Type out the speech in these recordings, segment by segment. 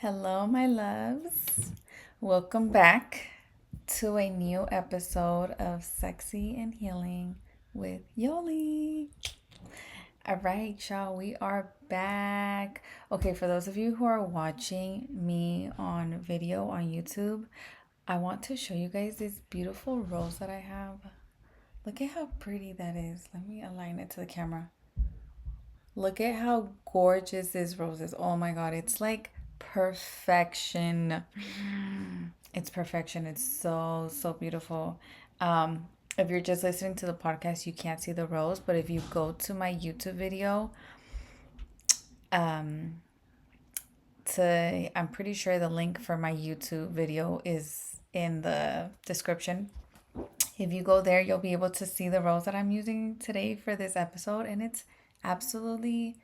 Hello, my loves. Welcome back to a new episode of Sexy and Healing with Yoli. All right, y'all, we are back. Okay, for those of you who are watching me on video on YouTube, I want to show you guys this beautiful rose that I have. Look at how pretty that is. Let me align it to the camera. Look at how gorgeous this rose is. Oh my God, it's like perfection. It's perfection. It's so beautiful. If you're just listening to the podcast, you can't see the rose, but if you go to my YouTube video, um, I'm pretty sure the link for my YouTube video is in the description. If you go there, you'll be able to see the rose that I'm using today for this episode, and it's absolutely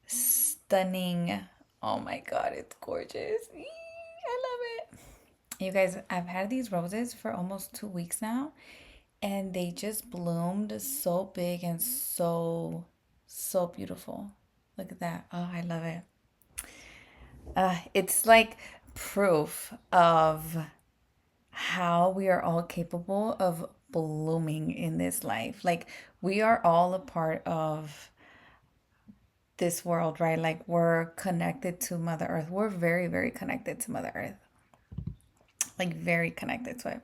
stunning. Oh my God, it's gorgeous. I love it. You guys, I've had these roses for almost 2 weeks now, and they just bloomed so big and so beautiful. Look at that. Oh, I love it. It's like proof of how we are all capable of blooming in this life. Like, we are all a part of this world, right? Like, we're connected to Mother Earth. We're very connected to Mother Earth. Like, very connected to it.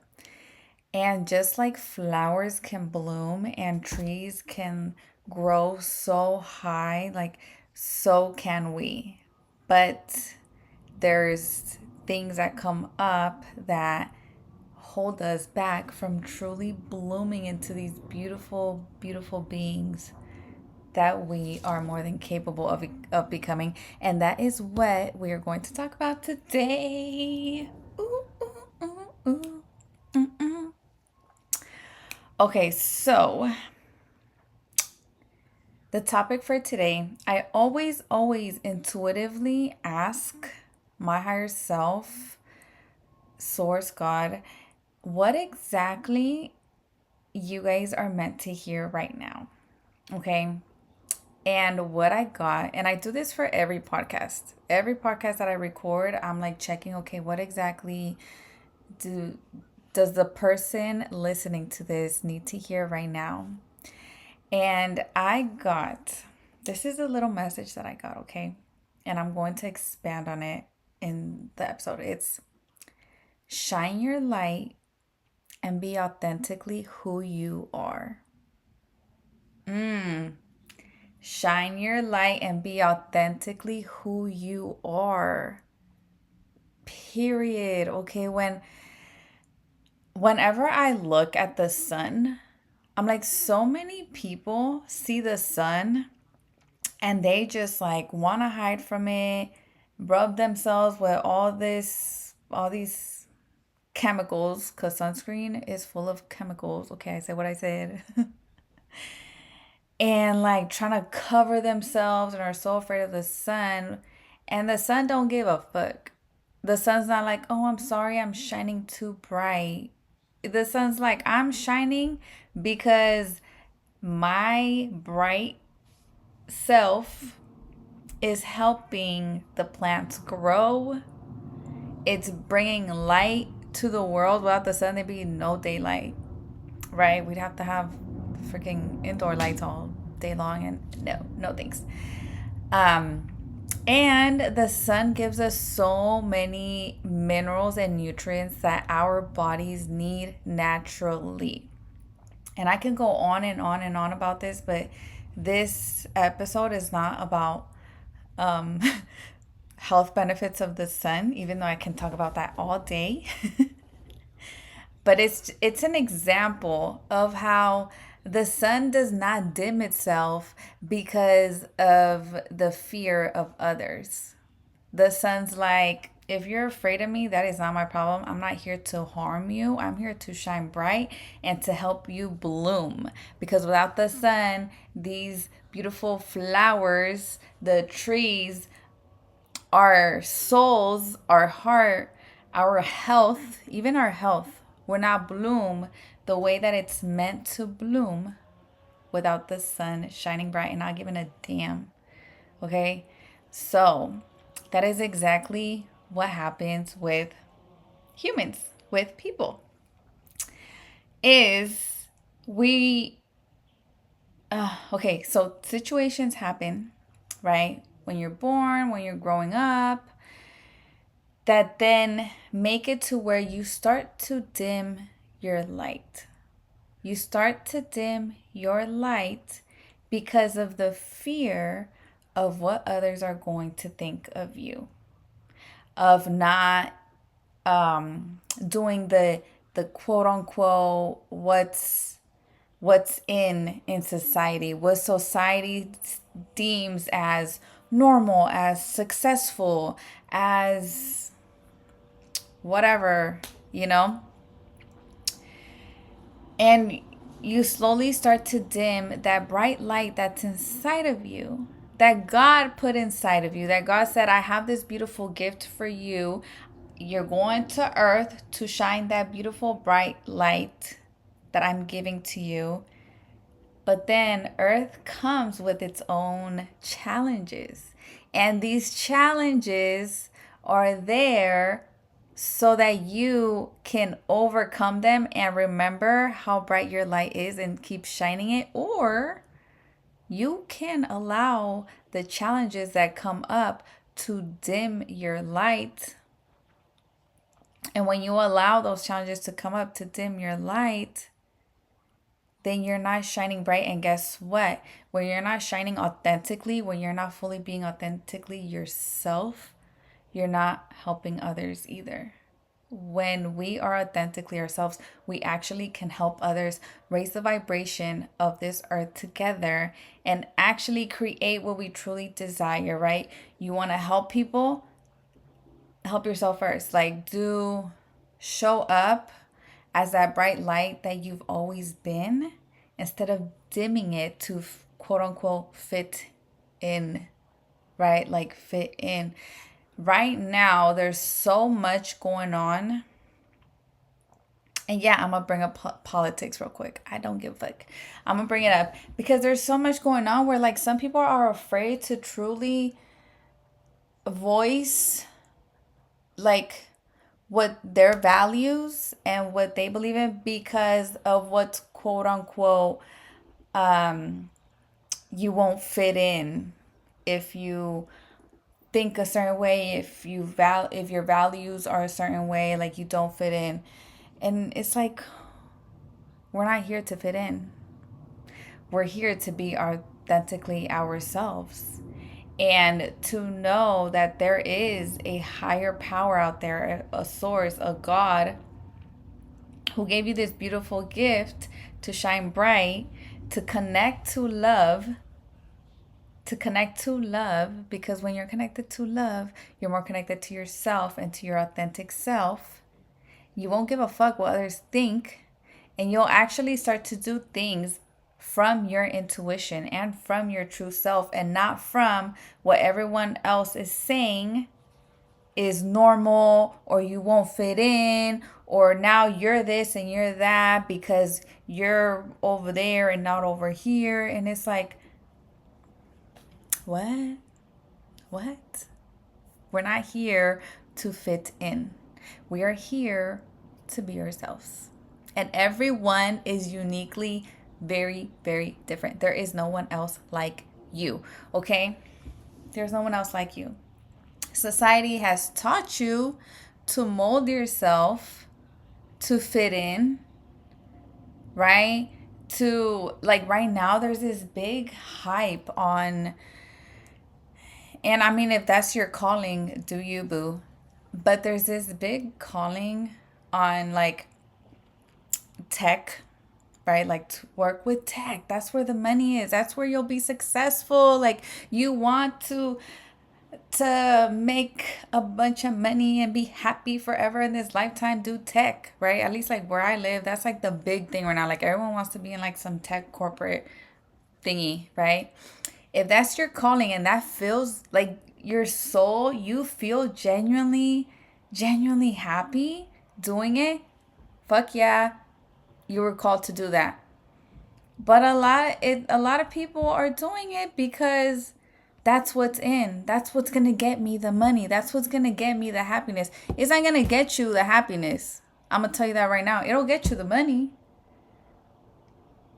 And just like flowers can bloom and trees can grow so high, like so can we. But there's things that come up that hold us back from truly blooming into these beautiful beings that we are more than capable of becoming. And that is what we are going to talk about today. Ooh, ooh, ooh, ooh. Mm-mm. Okay, so the topic for today, I always intuitively ask my higher self, Source God, what exactly you guys are meant to hear right now. Okay. And what I got, and I do this for every podcast. Every podcast that I record, I'm like checking, okay, what exactly do does the person listening to this need to hear right now? And I got, this is a little message that I got, okay? And I'm going to expand on it in the episode. It's shine your light and be authentically who you are. Shine your light and be authentically who you are. Period. Okay, whenever I look at the sun, I'm like, so many people see the sun and they just like want to hide from it, rub themselves with all these chemicals, because sunscreen is full of chemicals. Okay, I said what I said. And like trying to cover themselves and are so afraid of the sun. And the sun don't give a fuck. The sun's not like, oh, I'm sorry, I'm shining too bright. The sun's like, I'm shining because my bright self is helping the plants grow. It's bringing light to the world. Without the sun, there'd be no daylight, right? We'd have to have freaking indoor lights all day long, and no thanks. Um, and the sun gives us so many minerals and nutrients that our bodies need naturally. And I can go on and on and on about this, but this episode is not about um, health benefits of the sun, even though I can talk about that all day. But it's an example of how the sun does not dim itself because of the fear of others. The sun's like, if you're afraid of me, that is not my problem. I'm not here to harm you. I'm here to shine bright and to help you bloom. Because without the sun, these beautiful flowers, the trees, our souls, our heart, our health, even our health, will not bloom the way that it's meant to bloom without the sun shining bright and not giving a damn. Okay? So, That is exactly what happens with humans, with people. Is we okay, so situations happen, right? When you're born, when you're growing up, that then make it to where you start to dim your light. You start to dim your light because of the fear of what others are going to think of you, of not doing the quote unquote what's in society, what society deems as normal, as successful, as whatever, you know? And you slowly start to dim that bright light that's inside of you, that God put inside of you, that God said, I have this beautiful gift for you. You're going to earth to shine that beautiful bright light that I'm giving to you. But then earth comes with its own challenges. And these challenges are there so that you can overcome them and remember how bright your light is and keep shining it. Or you can allow the challenges that come up to dim your light. And when you allow those challenges to come up to dim your light, then you're not shining bright. And guess what? When you're not shining authentically, when you're not fully being authentically yourself, you're not helping others either. When we are authentically ourselves, we actually can help others raise the vibration of this earth together and actually create what we truly desire, right? You want to help people, help yourself first. Like, show up as that bright light that you've always been instead of dimming it to quote unquote fit in, right? Like, fit in. Right now, there's so much going on. And yeah, I'm gonna bring up politics real quick. I don't give a fuck. I'm gonna bring it up because there's so much going on where, like, some people are afraid to truly voice, like, what their values and what they believe in because of what's quote unquote you won't fit in if you think a certain way, if your values are a certain way, like you don't fit in. And it's like, we're not here to fit in. We're here to be authentically ourselves and to know that there is a higher power out there, a source, a God who gave you this beautiful gift to shine bright, to connect to love, because when you're connected to love, you're more connected to yourself and to your authentic self. You won't give a fuck what others think, and you'll actually start to do things from your intuition and from your true self and not from what everyone else is saying is normal, or you won't fit in, or now you're this and you're that because you're over there and not over here. And it's like, what? What? We're not here to fit in. We are here to be ourselves. And everyone is uniquely very, very different. There is no one else like you, okay? There's no one else like you. Society has taught you to mold yourself to fit in, right? To, like, right now, there's this big hype on, and I mean, if that's your calling, do you, boo? But there's this big calling on, like, tech, right? Like, to work with tech. That's where the money is. That's where you'll be successful. Like, you want to make a bunch of money and be happy forever in this lifetime, do tech, right? At least, like, where I live, that's like the big thing right now. Like, everyone wants to be in like some tech corporate thingy, right? If that's your calling and that feels like your soul, you feel genuinely happy doing it, fuck yeah, you were called to do that. But a lot of people are doing it because That's what's in. That's what's going to get me the money. That's what's going to get me the happiness. It's not going to get you the happiness. I'm going to tell you that right now. It'll get you the money.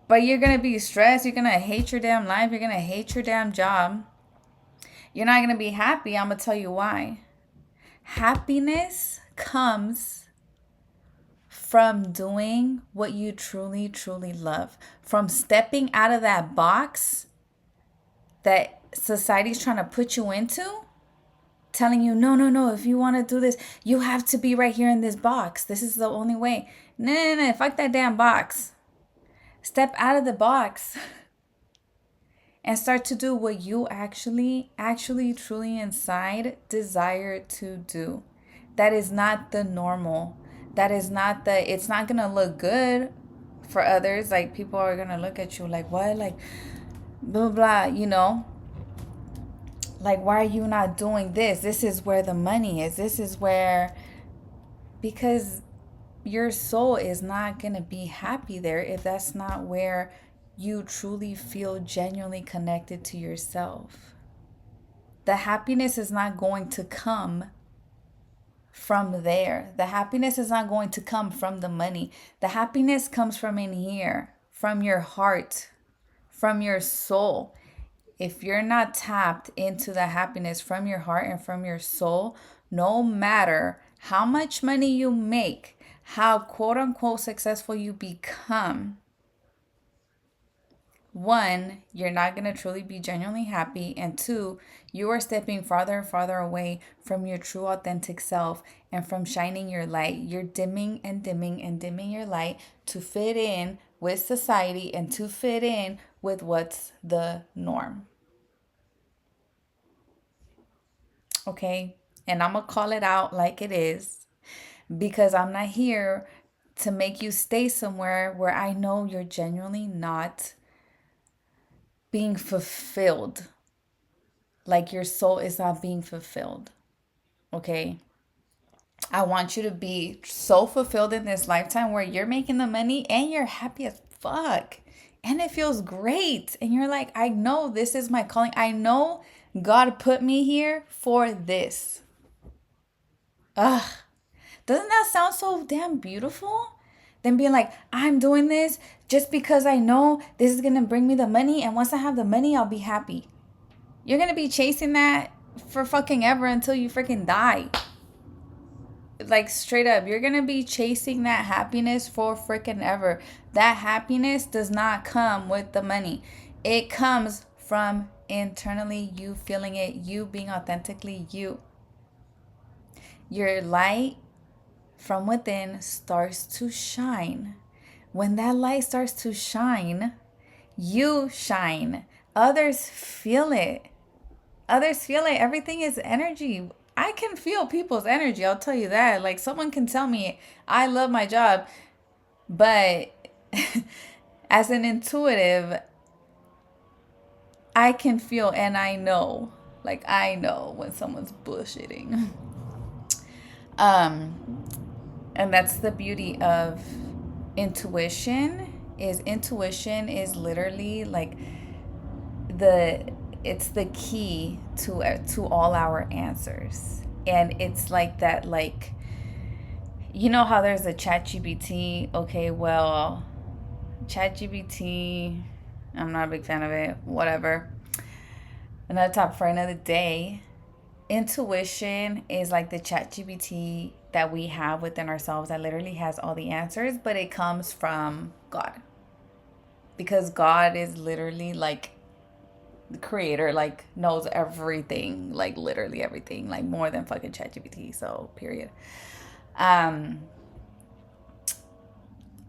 But you're going to be stressed. You're going to hate your damn life. You're going to hate your damn job. You're not going to be happy. I'm going to tell you why. Happiness comes from doing what you truly, truly love. From stepping out of that box that society's trying to put you into, telling you, no, no, no, if you want to do this, you have to be right here in this box. This is the only way. No, no, no, fuck that damn box. Step out of the box and start to do what you actually, truly inside desire to do. That is not the normal. That is not it's not going to look good for others. Like, people are going to look at you like, what? Like, blah, blah, like, why are you not doing this? This is where the money is. This is where, because your soul is not going to be happy there if that's not where you truly feel genuinely connected to yourself. The happiness is not going to come from there. The happiness is not going to come from the money. The happiness comes from in here, from your heart, from your soul. If you're not tapped into the happiness from your heart and from your soul, no matter how much money you make, how quote unquote successful you become, one, you're not going to truly be genuinely happy. And two, you are stepping farther and farther away from your true authentic self and from shining your light. You're dimming and dimming and dimming your light to fit in with society and to fit in with what's the norm. Okay? And I'm going to call it out like it is, because I'm not here to make you stay somewhere where I know you're genuinely not being fulfilled. Like, your soul is not being fulfilled. Okay? I want you to be so fulfilled in this lifetime where you're making the money and you're happy as fuck. And it feels great. And you're like, I know this is my calling. I know God put me here for this. Ugh. Doesn't that sound so damn beautiful? Then being like, I'm doing this just because I know this is going to bring me the money. And once I have the money, I'll be happy. You're going to be chasing that for fucking ever until you freaking die. Like, straight up, you're going to be chasing that happiness for freaking ever. That happiness does not come with the money. It comes from internally, you feeling it, you being authentically you. Your light from within starts to shine. When that light starts to shine, you shine. Others feel it. Others feel it. Everything is energy. I can feel people's energy. I'll tell you that. Like, someone can tell me I love my job, but as an intuitive, I can feel and I know. Like, I know when someone's bullshitting. And that's the beauty of intuition. Intuition is literally like it's the key to all our answers. And it's like that, like, you know how there's a ChatGPT? Okay, well, ChatGPT, I'm not a big fan of it. Whatever. Another topic for another day. Intuition is like the ChatGPT that we have within ourselves that literally has all the answers, but it comes from God. Because God is literally like the creator, like knows everything, like literally everything, like more than fucking ChatGPT. So period.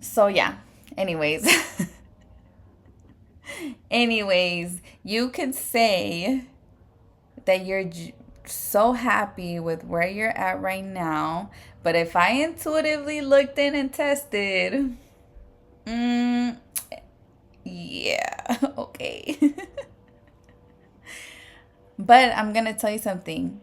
So yeah. Anyways, you can say that you're so happy with where you're at right now, but if I intuitively looked in and tested, yeah, okay. But I'm gonna tell you something.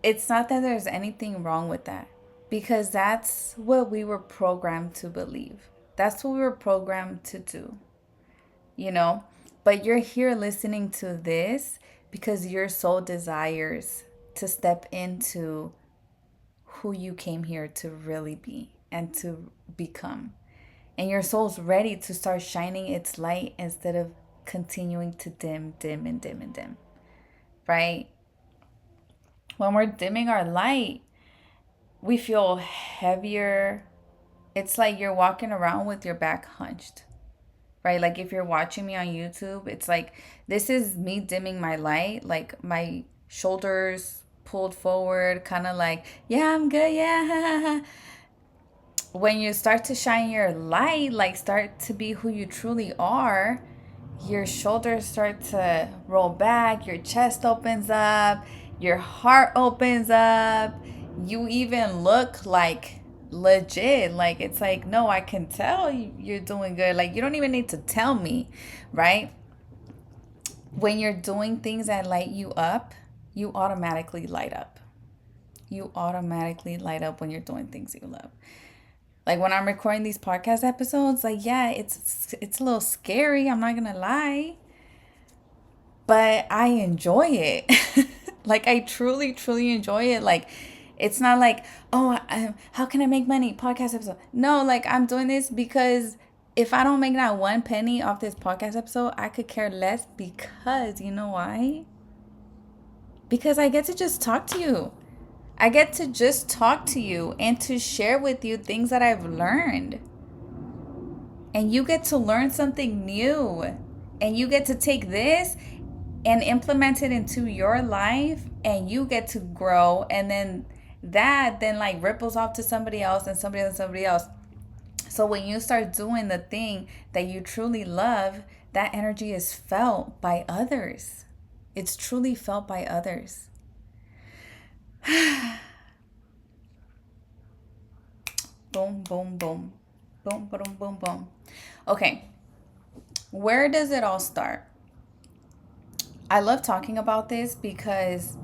It's not that there's anything wrong with that, because that's what we were programmed to believe. That's what we were programmed to do, you know? But you're here listening to this because your soul desires to step into who you came here to really be and to become. And your soul's ready to start shining its light instead of continuing to dim, dim, and dim and dim, right? When we're dimming our light, we feel heavier. It's like you're walking around with your back hunched, right? Like if you're watching me on YouTube, it's like this is me dimming my light, like my shoulders pulled forward, kind of like, yeah, I'm good, yeah. When you start to shine your light, like start to be who you truly are, your shoulders start to roll back, your chest opens up, your heart opens up. You even look like legit. Like it's like, no, I can tell you're doing good. Like you don't even need to tell me, right? When you're doing things that light you up, you automatically light up. You automatically light up when you're doing things you love. Like when I'm recording these podcast episodes, like yeah, it's a little scary, I'm not going to lie, but I enjoy it. Like I truly truly enjoy it. Like it's not like, oh, how can I make money podcast episode? No, like I'm doing this because if I don't make not one penny off this podcast episode, I could care less, because you know why? Because I get to just talk to you. I get to just talk to you and to share with you things that I've learned. And you get to learn something new. And you get to take this and implement it into your life, and you get to grow, and then that then like ripples off to somebody else and somebody else and somebody else. So when you start doing the thing that you truly love, that energy is felt by others. It's truly felt by others. Boom, boom, boom. Boom, boom, boom, boom. Okay. Where does it all start? I love talking about this because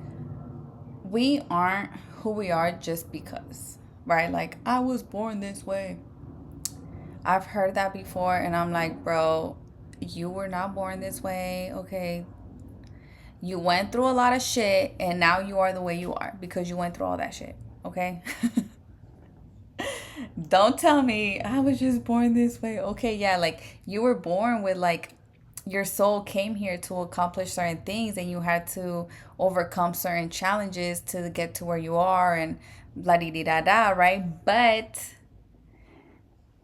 we aren't who we are just because, right? Like, I was born this way. I've heard that before, and I'm like, bro, you were not born this way, okay? You went through a lot of shit, and now you are the way you are because you went through all that shit, okay? Don't tell me I was just born this way. Okay, yeah, like you were born with like your soul came here to accomplish certain things, and you had to overcome certain challenges to get to where you are, and blah dee da da, right? But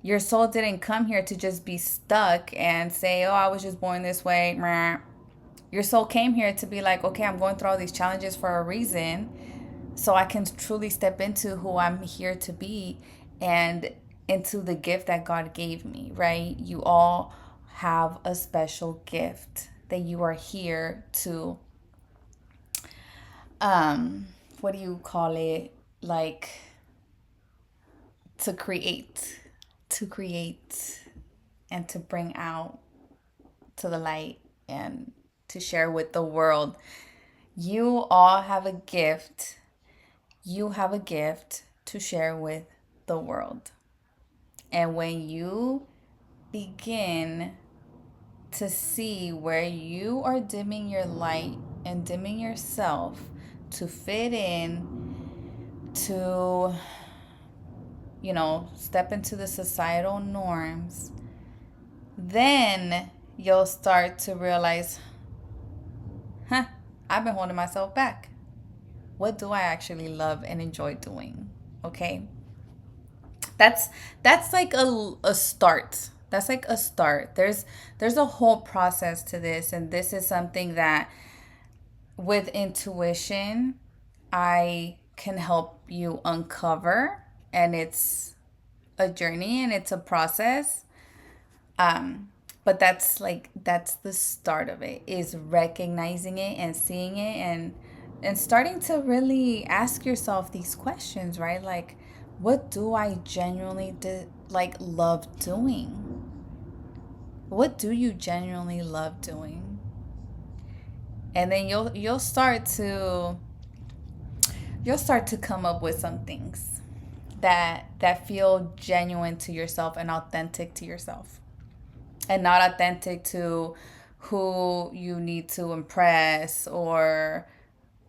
your soul didn't come here to just be stuck and say, oh, I was just born this way. Your soul came here to be like, okay, I'm going through all these challenges for a reason, so I can truly step into who I'm here to be and into the gift that God gave me, right? You all have a special gift that you are here to, what do you call it? Like, to create and to bring out to the light and to share with the world. You all have a gift. You have a gift to share with the world. And when you begin to see where you are dimming your light and dimming yourself to fit in, to, step into the societal norms, then you'll start to realize, huh, I've been holding myself back. What do I actually love and enjoy doing? Okay. That's like a start. That's like a start. There's a whole process to this, and this is something that with intuition I can help you uncover, and it's a journey and it's a process. But that's the start of it, is recognizing it and seeing it, and starting to really ask yourself these questions, right? Like, what do I genuinely love doing? What do you genuinely love doing? And then you'll start to come up with some things that feel genuine to yourself and authentic to yourself, and not authentic to who you need to impress or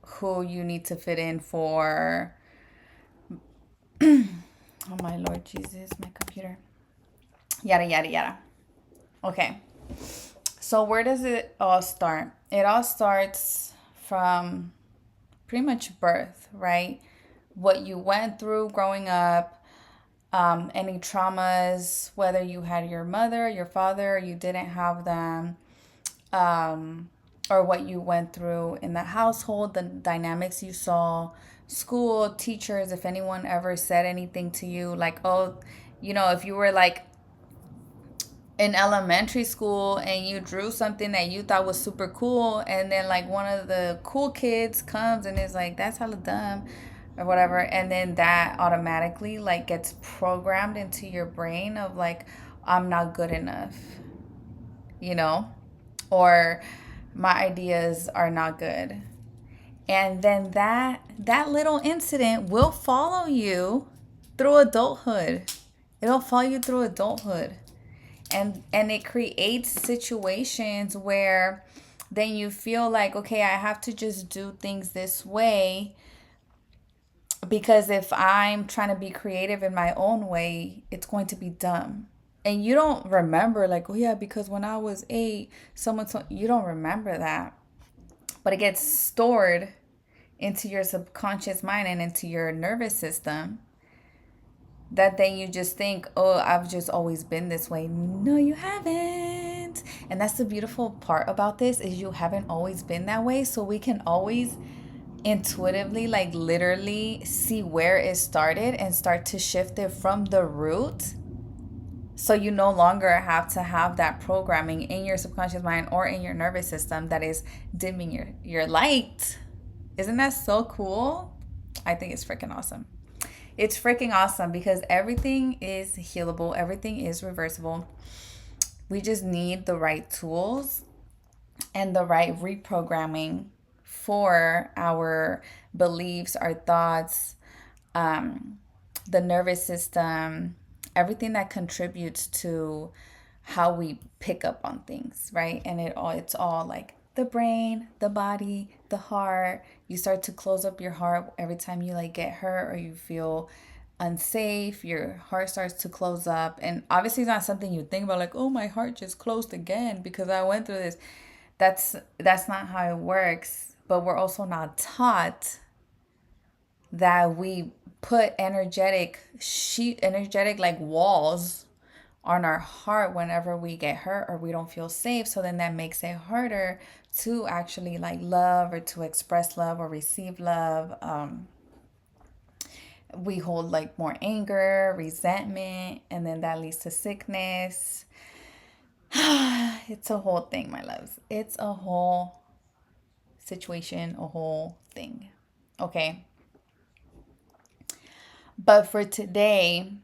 who you need to fit in for. Oh my Lord Jesus, my computer. Yada, yada, yada. Okay. So, where does it all start? It all starts from pretty much birth, right? What you went through growing up, any traumas, whether you had your mother, your father, or you didn't have them, or what you went through in the household, the dynamics you saw, school, teachers, if anyone ever said anything to you, like, oh, if you were like in elementary school and you drew something that you thought was super cool, and then like one of the cool kids comes and is like, that's hella dumb or whatever, and then that automatically like gets programmed into your brain of like, I'm not good enough, you know or my ideas are not good. And then that little incident will follow you through adulthood. It'll follow you through adulthood. And it creates situations where then you feel like, okay, I have to just do things this way, because if I'm trying to be creative in my own way, it's going to be dumb. And you don't remember, like, oh yeah, because when I was 8, someone told you. Don't remember that. But it gets stored into your subconscious mind and into your nervous system, that then you just think, oh, I've just always been this way. No, you haven't. And that's the beautiful part about this, is you haven't always been that way. So we can always intuitively, like literally see where it started and start to shift it from the root. So you no longer have to have that programming in your subconscious mind or in your nervous system that is dimming your light. Isn't that so cool? I think it's freaking awesome. It's freaking awesome because everything is healable, everything is reversible. We just need the right tools and the right reprogramming for our beliefs, our thoughts, the nervous system, everything that contributes to how we pick up on things, right? And it's all like the brain, the body, the heart. You start to close up your heart every time you like get hurt or you feel unsafe. Your heart starts to close up, and obviously it's not something you think about, like, oh, my heart just closed again because I went through this. That's not how it works. But we're also not taught that we put energetic like walls on our heart whenever we get hurt or we don't feel safe. So then that makes it harder to actually like love or to express love or receive love. We hold like more anger, resentment, and then that leads to sickness. It's a whole thing, my loves. It's a whole situation, a whole thing. Okay. But for today,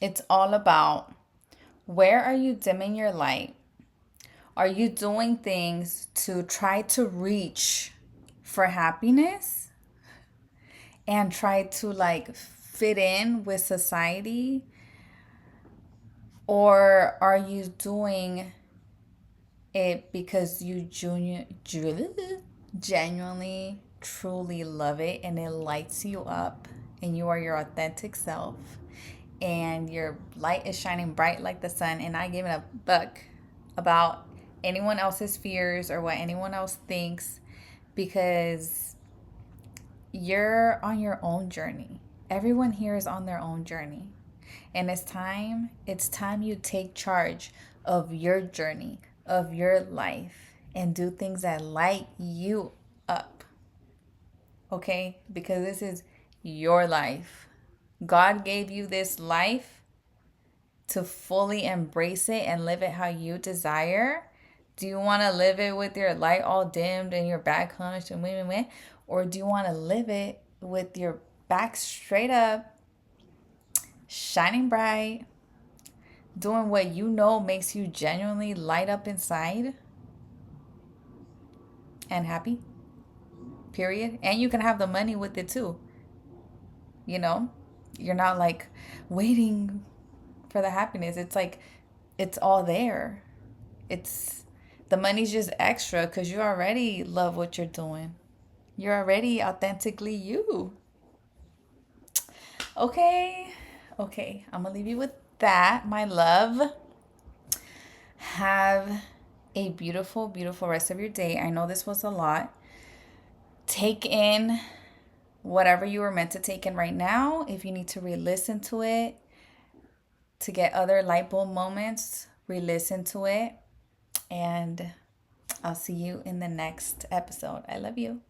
it's all about, where are you dimming your light? Are you doing things to try to reach for happiness and try to like fit in with society? Or are you doing it because you genuinely, truly love it and it lights you up and you are your authentic self and your light is shining bright like the sun, and not giving a fuck about anyone else's fears or what anyone else thinks, because you're on your own journey. Everyone here is on their own journey. And it's time you take charge of your journey, of your life, and do things that light you up. Okay? Because this is your life. God gave you this life to fully embrace it and live it how you desire. Do you want to live it with your light all dimmed and your back hunched and meh? Or do you want to live it with your back straight up, shining bright, doing what you know makes you genuinely light up inside and happy? Period. And you can have the money with it too. You know? You're not like waiting for the happiness. It's like it's all there. It's the money's just extra because you already love what you're doing. You're already authentically you. Okay. Okay. I'm going to leave you with that, my love. Have a beautiful, beautiful rest of your day. I know this was a lot. Take in whatever you were meant to take in right now. If you need to re listen to it to get other light bulb moments, re listen to it. And I'll see you in the next episode. I love you.